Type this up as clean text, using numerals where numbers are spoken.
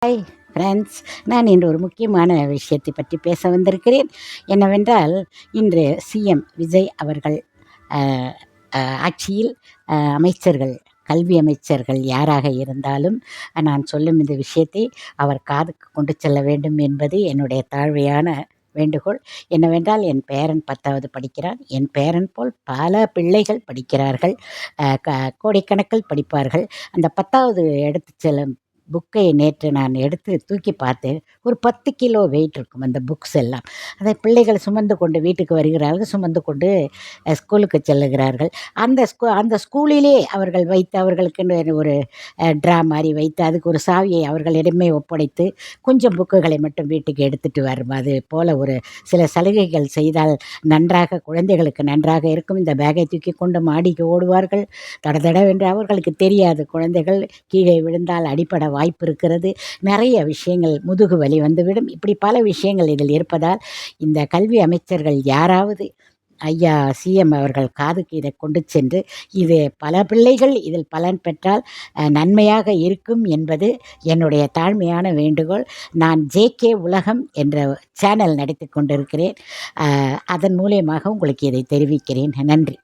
Hi friends, நான் இன்று ஒரு முக்கியமான விஷயத்தை பற்றி பேச வந்திருக்கிறேன். என்னவென்றால், இன்று சிஎம் விஜய் அவர்கள் அஹ், ஆட்சியில் அமைச்சர்கள், கல்வி அமைச்சர்கள் யாராக இருந்தாலும் நான் சொல்லும் இந்த விஷயத்தை அவர் காதுக்கு கொண்டு செல்ல வேண்டும் என்பது என்னுடைய தாழ்மையான வேண்டுகோள். என்னவென்றால், என் பேரன் 10வது படிக்கிறான். என் பேரன் போல் பல பிள்ளைகள் படிக்கிறார்கள். கோடிக்கணக்கில் படிப்பார்கள். அந்த 10வது எடுத்து செல்லும் புக்கை நேற்று நான் எடுத்து தூக்கி பார்த்தேன். ஒரு 10 கிலோ வெயிட் இருக்கும் அந்த புக்ஸ் எல்லாம். அதை பிள்ளைகள் சுமந்து கொண்டு வீட்டுக்கு வருகிறார்கள், சுமந்து கொண்டு ஸ்கூலுக்கு செல்லுகிறார்கள். அந்த ஸ்கூலிலே அவர்கள் வைத்து, அவர்களுக்குன்னு ஒரு ட்ரா மாதிரி வைத்து, அதுக்கு ஒரு சாவியை அவர்களிடமே ஒப்படைத்து, கொஞ்சம் புக்குகளை மட்டும் வீட்டுக்கு எடுத்துகிட்டு வரும். அது போல் ஒரு சில சலுகைகள் செய்தால் நன்றாக, குழந்தைகளுக்கு நன்றாக இருக்கும். இந்த பேக்கை தூக்கி கொண்டு மாடிக்கு ஓடுவார்கள். தடதடவென்று அவர்களுக்கு தெரியாது. குழந்தைகள் கீழே விழுந்தால் அடிபட வாய்ப்பு இருக்கிறது. நிறைய விஷயங்கள், முதுகு வலி வந்துவிடும். இப்படி பல விஷயங்கள் இதில் இருப்பதால் இந்த கல்வி அமைச்சர்கள் யாராவது ஐயா சிஎம் அவர்கள் காதுக்கு இதை கொண்டு சென்று, இது பல பிள்ளைகள் இதில் பலன் பெற்றால் நன்மையாக இருக்கும் என்பது என்னுடைய தாழ்மையான வேண்டுகோள். நான் ஜேகே உலகம் என்ற சேனல் நடத்தி கொண்டிருக்கிறேன். அதன் மூலியமாக உங்களுக்கு இதை தெரிவிக்கிறேன். நன்றி.